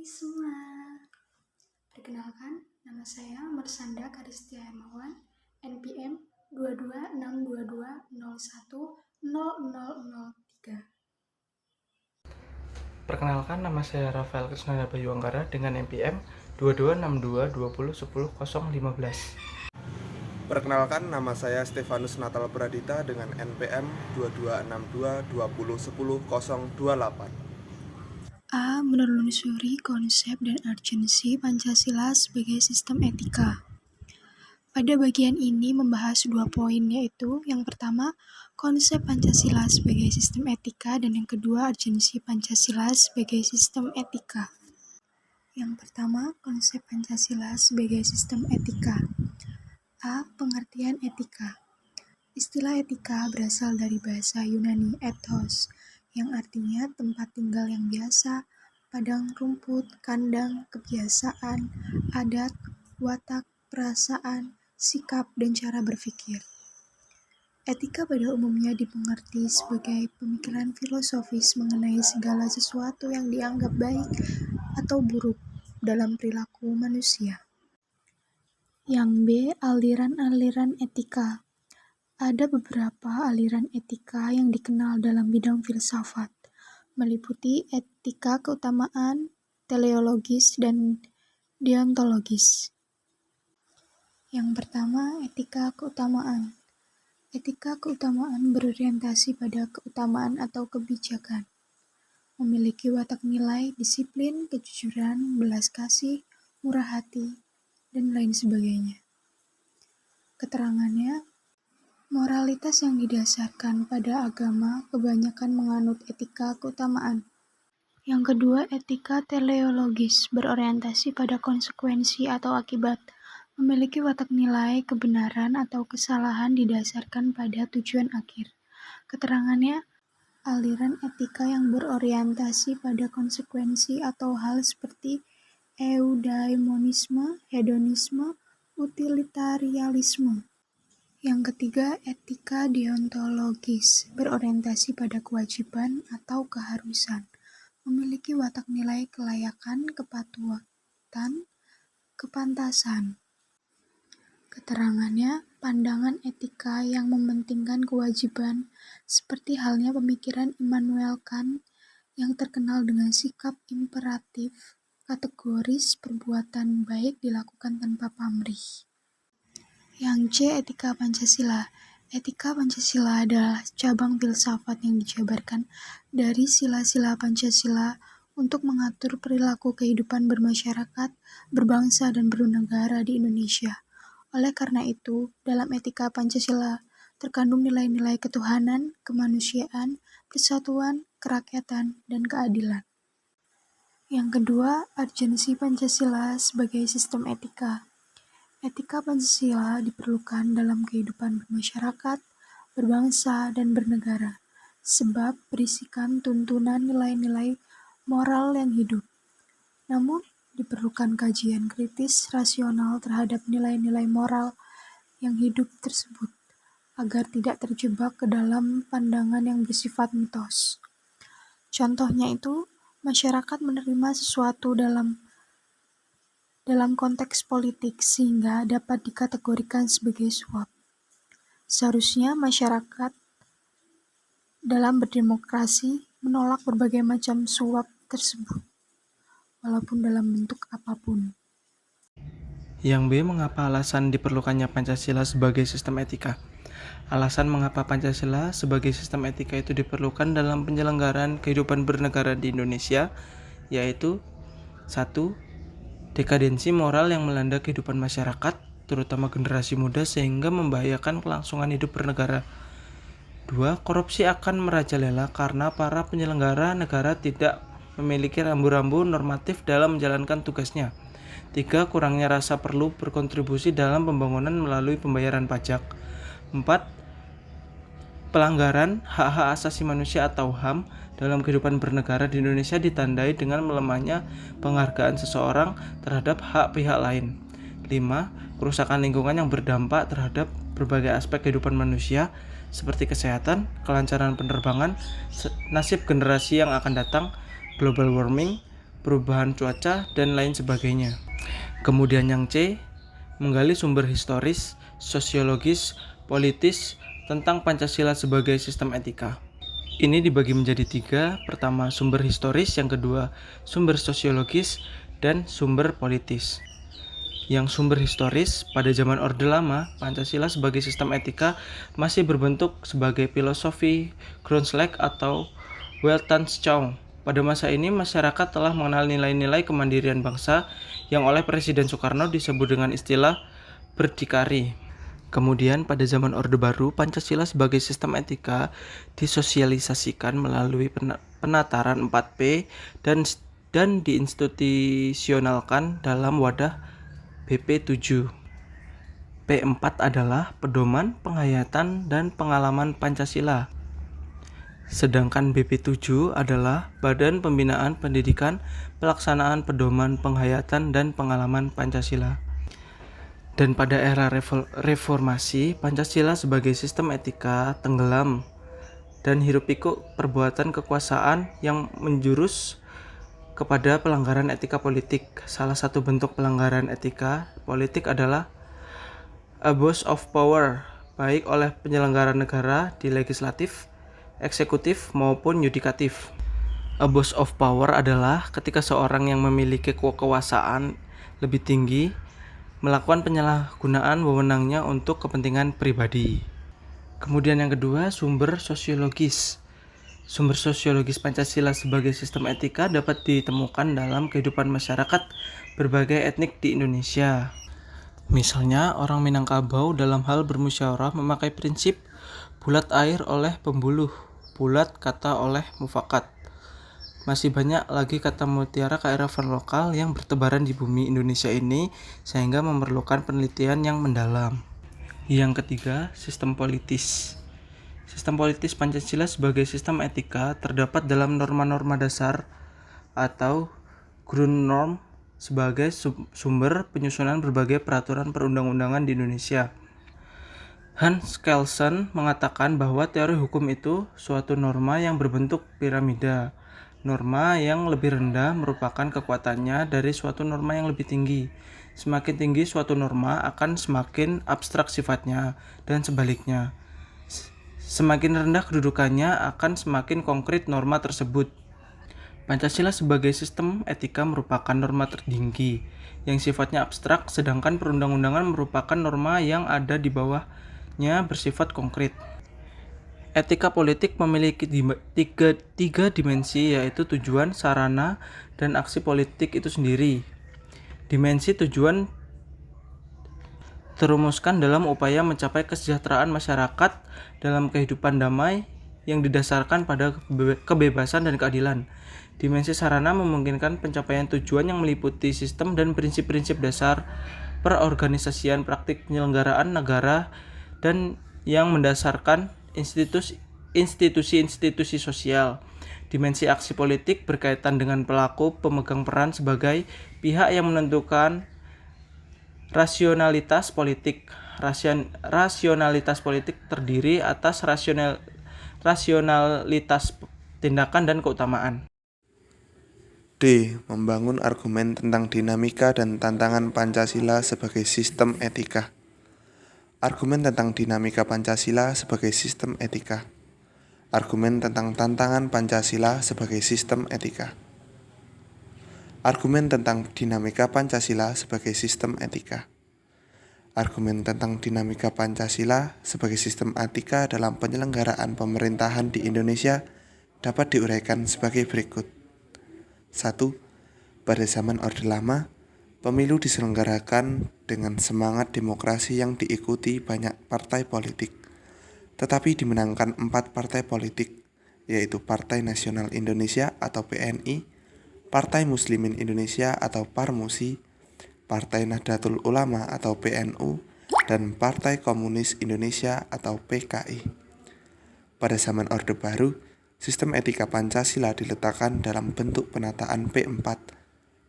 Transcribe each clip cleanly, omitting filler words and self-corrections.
semua, perkenalkan nama saya Mersanda Karistia Hermawan, NPM 22622010003. Perkenalkan, nama saya Rafael Krisnanda Bayu Anggara dengan NPM 2262201015. Perkenalkan, nama saya Stefanus Natal Pradita dengan NPM 2262201028. A. Menelusuri konsep dan urgensi Pancasila sebagai sistem etika. Pada bagian ini membahas 2 poin, yaitu yang pertama, konsep Pancasila sebagai sistem etika, dan yang kedua, urgensi Pancasila sebagai sistem etika. Yang pertama, konsep Pancasila sebagai sistem etika. A. Pengertian etika. Istilah etika berasal dari bahasa Yunani ethos, yang artinya tempat tinggal yang biasa, padang rumput, kandang, kebiasaan, adat, watak, perasaan, sikap, dan cara berpikir. Etika pada umumnya dimengerti sebagai pemikiran filosofis mengenai segala sesuatu yang dianggap baik atau buruk dalam perilaku manusia. Yang B. Aliran-aliran etika. Ada beberapa aliran etika yang dikenal dalam bidang filsafat, meliputi etika keutamaan, teleologis, dan deontologis. Yang pertama, etika keutamaan. Etika keutamaan berorientasi pada keutamaan atau kebijakan, memiliki watak nilai, disiplin, kejujuran, belas kasih, murah hati, dan lain sebagainya. Keterangannya, moralitas yang didasarkan pada agama kebanyakan menganut etika keutamaan. Yang kedua, etika teleologis berorientasi pada konsekuensi atau akibat, memiliki watak nilai, kebenaran atau kesalahan didasarkan pada tujuan akhir. Keterangannya, aliran etika yang berorientasi pada konsekuensi atau hal seperti eudaimonisme, hedonisme, utilitarianisme. Yang ketiga, etika deontologis berorientasi pada kewajiban atau keharusan, memiliki watak nilai kelayakan, kepatuhan, kepantasan. Keterangannya, pandangan etika yang mementingkan kewajiban, seperti halnya pemikiran Immanuel Kant yang terkenal dengan sikap imperatif, kategoris, perbuatan baik dilakukan tanpa pamrih. Yang C. Etika Pancasila. Etika Pancasila adalah cabang filsafat yang dijabarkan dari sila-sila Pancasila untuk mengatur perilaku kehidupan bermasyarakat, berbangsa, dan bernegara di Indonesia. Oleh karena itu, dalam etika Pancasila terkandung nilai-nilai ketuhanan, kemanusiaan, persatuan, kerakyatan, dan keadilan. Yang kedua, urgensi Pancasila sebagai sistem etika. Etika Pancasila diperlukan dalam kehidupan bermasyarakat, berbangsa, dan bernegara, sebab berisikan tuntunan nilai-nilai moral yang hidup. Namun, diperlukan kajian kritis rasional terhadap nilai-nilai moral yang hidup tersebut, agar tidak terjebak ke dalam pandangan yang bersifat mitos. Contohnya itu, masyarakat menerima sesuatu dalam konteks politik sehingga dapat dikategorikan sebagai suap. Seharusnya masyarakat dalam berdemokrasi menolak berbagai macam suap tersebut, walaupun dalam bentuk apapun. Yang B. Mengapa alasan diperlukannya Pancasila sebagai sistem etika? Alasan mengapa Pancasila sebagai sistem etika itu diperlukan dalam penyelenggaraan kehidupan bernegara di Indonesia, yaitu 1. Dekadensi moral yang melanda kehidupan masyarakat, terutama generasi muda, sehingga membahayakan kelangsungan hidup bernegara. 2. Korupsi akan merajalela karena para penyelenggara negara tidak memiliki rambu-rambu normatif dalam menjalankan tugasnya. 3. Kurangnya rasa perlu berkontribusi dalam pembangunan melalui pembayaran pajak. 4. Pelanggaran hak-hak asasi manusia atau HAM dalam kehidupan bernegara di Indonesia ditandai dengan melemahnya penghargaan seseorang terhadap hak pihak lain. 5. Kerusakan lingkungan yang berdampak terhadap berbagai aspek kehidupan manusia seperti kesehatan, kelancaran penerbangan, nasib generasi yang akan datang, global warming, perubahan cuaca, dan lain sebagainya. Kemudian yang C, menggali sumber historis, sosiologis, politis tentang Pancasila sebagai sistem etika. Ini dibagi menjadi 3, pertama sumber historis, yang kedua sumber sosiologis, dan sumber politis. Yang sumber historis, pada zaman Orde Lama, Pancasila sebagai sistem etika masih berbentuk sebagai filosofi Grundslag atau Weltanschauung. Pada masa ini, masyarakat telah mengenal nilai-nilai kemandirian bangsa yang oleh Presiden Soekarno disebut dengan istilah berdikari. Kemudian pada zaman Orde Baru, Pancasila sebagai sistem etika disosialisasikan melalui penataran 4P dan diinstitusionalkan dalam wadah BP7. P4 adalah pedoman, penghayatan, dan pengalaman Pancasila. Sedangkan BP7 adalah Badan Pembinaan Pendidikan, Pelaksanaan Pedoman, Penghayatan, dan Pengalaman Pancasila. Dan pada era reformasi, Pancasila sebagai sistem etika tenggelam dan hiruk-pikuk perbuatan kekuasaan yang menjurus kepada pelanggaran etika politik. Salah satu bentuk pelanggaran etika politik adalah abuse of power, baik oleh penyelenggara negara di legislatif, eksekutif, maupun yudikatif. Abuse of power adalah ketika seorang yang memiliki kekuasaan lebih tinggi melakukan penyalahgunaan wewenangnya untuk kepentingan pribadi. Kemudian yang kedua, sumber sosiologis. Sumber sosiologis Pancasila sebagai sistem etika dapat ditemukan dalam kehidupan masyarakat berbagai etnik di Indonesia. Misalnya, orang Minangkabau dalam hal bermusyawarah memakai prinsip bulat air oleh pembuluh, bulat kata oleh mufakat. Masih banyak lagi kata mutiara kearifan lokal yang bertebaran di bumi Indonesia ini sehingga memerlukan penelitian yang mendalam. Yang ketiga, sistem politis. Sistem politis Pancasila sebagai sistem etika terdapat dalam norma-norma dasar atau Grundnorm sebagai sumber penyusunan berbagai peraturan perundang-undangan di Indonesia. Hans Kelsen mengatakan bahwa teori hukum itu suatu norma yang berbentuk piramida. Norma yang lebih rendah merupakan kekuatannya dari suatu norma yang lebih tinggi. Semakin tinggi suatu norma akan semakin abstrak sifatnya, dan sebaliknya. Semakin rendah kedudukannya akan semakin konkret norma tersebut. Pancasila sebagai sistem etika merupakan norma tertinggi yang sifatnya abstrak, sedangkan perundang-undangan merupakan norma yang ada di bawahnya bersifat konkret. Etika politik memiliki tiga dimensi, yaitu tujuan, sarana, dan aksi politik itu sendiri. Dimensi tujuan terumuskan dalam upaya mencapai kesejahteraan masyarakat dalam kehidupan damai yang didasarkan pada kebebasan dan keadilan. Dimensi sarana memungkinkan pencapaian tujuan yang meliputi sistem dan prinsip-prinsip dasar perorganisasian, praktik penyelenggaraan negara, dan yang mendasarkan institusi-institusi sosial. Dimensi aksi politik berkaitan dengan pelaku pemegang peran sebagai pihak yang menentukan rasionalitas politik. Rasionalitas politik terdiri atas rasionalitas tindakan dan keutamaan. D. Membangun argumen tentang dinamika dan tantangan Pancasila sebagai sistem etika. Argumen tentang dinamika Pancasila sebagai sistem etika. Argumen tentang tantangan Pancasila sebagai sistem etika. Argumen tentang dinamika Pancasila sebagai sistem etika. Argumen tentang dinamika Pancasila sebagai sistem etika dalam penyelenggaraan pemerintahan di Indonesia dapat diuraikan sebagai berikut. 1. Pada zaman Orde Lama, pemilu diselenggarakan dengan semangat demokrasi yang diikuti banyak partai politik, tetapi dimenangkan 4 partai politik, yaitu Partai Nasional Indonesia atau PNI, Partai Muslimin Indonesia atau Parmusi, Partai Nahdlatul Ulama atau PNU, dan Partai Komunis Indonesia atau PKI. Pada zaman Orde Baru, sistem etika Pancasila diletakkan dalam bentuk penataan P4.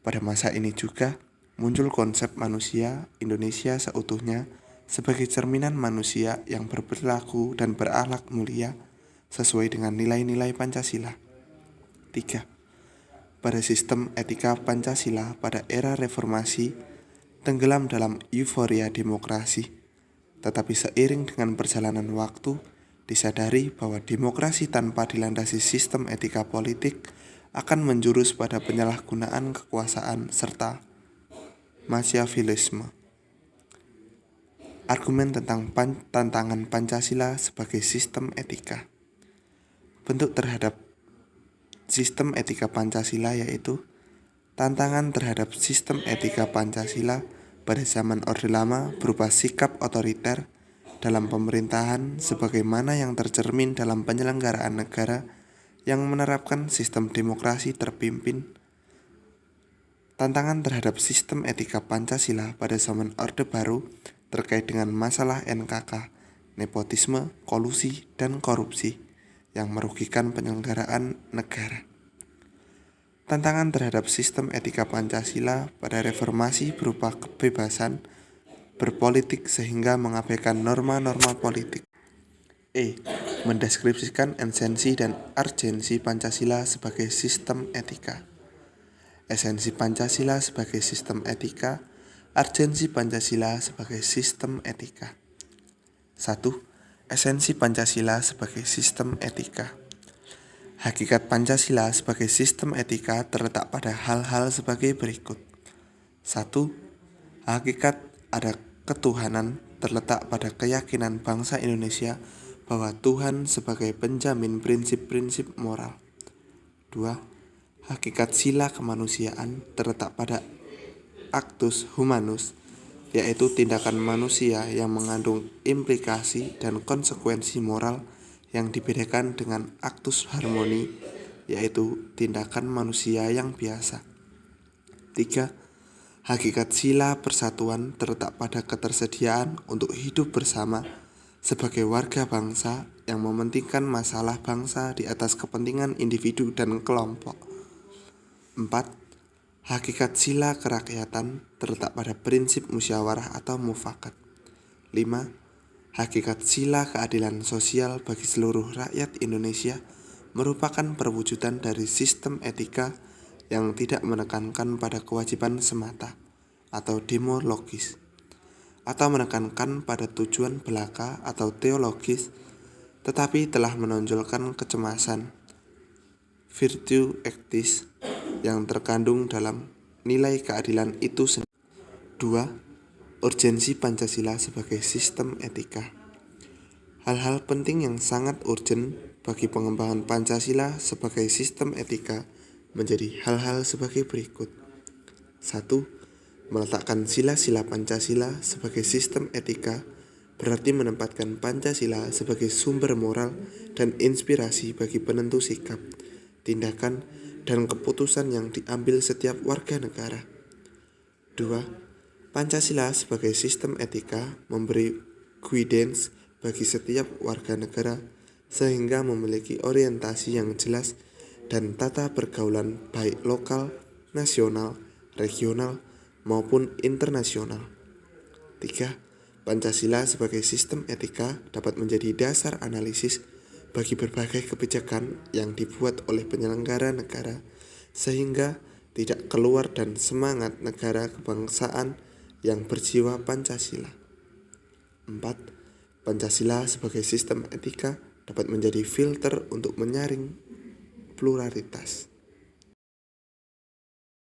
Pada masa ini juga muncul konsep manusia Indonesia seutuhnya sebagai cerminan manusia yang berperilaku dan berakhlak mulia sesuai dengan nilai-nilai Pancasila. 3. pada sistem etika Pancasila pada era reformasi tenggelam dalam euforia demokrasi. Tetapi seiring dengan perjalanan waktu, disadari bahwa demokrasi tanpa dilandasi sistem etika politik akan menjurus pada penyalahgunaan kekuasaan serta Machiavellisme. Argumen tentang tantangan Pancasila sebagai sistem etika. Bentuk terhadap sistem etika Pancasila yaitu tantangan terhadap sistem etika Pancasila pada zaman Orde Lama berupa sikap otoriter dalam pemerintahan sebagaimana yang tercermin dalam penyelenggaraan negara yang menerapkan sistem demokrasi terpimpin. Tantangan terhadap sistem etika Pancasila pada zaman Orde Baru terkait dengan masalah NKK, nepotisme, kolusi, dan korupsi yang merugikan penyelenggaraan negara. Tantangan terhadap sistem etika Pancasila pada reformasi berupa kebebasan berpolitik sehingga mengabaikan norma-norma politik. Mendeskripsikan esensi dan urgensi Pancasila sebagai sistem etika. Esensi Pancasila sebagai sistem etika, urgensi Pancasila sebagai sistem etika. 1. Esensi Pancasila sebagai sistem etika. Hakikat Pancasila sebagai sistem etika terletak pada hal-hal sebagai berikut. 1. Hakikat ada ketuhanan terletak pada keyakinan bangsa Indonesia bahwa Tuhan sebagai penjamin prinsip-prinsip moral. 2. Hakikat sila kemanusiaan terletak pada actus humanus, yaitu tindakan manusia yang mengandung implikasi dan konsekuensi moral yang dibedakan dengan actus harmoni, yaitu tindakan manusia yang biasa. 3. Hakikat sila persatuan terletak pada ketersediaan untuk hidup bersama sebagai warga bangsa yang mementingkan masalah bangsa di atas kepentingan individu dan kelompok. 4. Hakikat sila kerakyatan terletak pada prinsip musyawarah atau mufakat. 5. Hakikat sila keadilan sosial bagi seluruh rakyat Indonesia merupakan perwujudan dari sistem etika yang tidak menekankan pada kewajiban semata atau demologis, atau menekankan pada tujuan belaka atau teologis, tetapi telah menonjolkan kecemasan, virtue etis yang terkandung dalam nilai keadilan itu sendiri. 2. Urgensi Pancasila sebagai sistem etika. Hal-hal penting yang sangat urgen bagi pengembangan Pancasila sebagai sistem etika menjadi hal-hal sebagai berikut. 1. Meletakkan sila-sila Pancasila sebagai sistem etika berarti menempatkan Pancasila sebagai sumber moral dan inspirasi bagi penentu sikap, tindakan, dan keputusan yang diambil setiap warga negara. 2. Pancasila sebagai sistem etika memberi guidance bagi setiap warga negara sehingga memiliki orientasi yang jelas dan tata pergaulan baik lokal, nasional, regional, maupun internasional. 3. Pancasila sebagai sistem etika dapat menjadi dasar analisis bagi berbagai kebijakan yang dibuat oleh penyelenggara negara sehingga tidak keluar dan semangat negara kebangsaan yang berjiwa Pancasila. 4. Pancasila sebagai sistem etika dapat menjadi filter untuk menyaring pluralitas.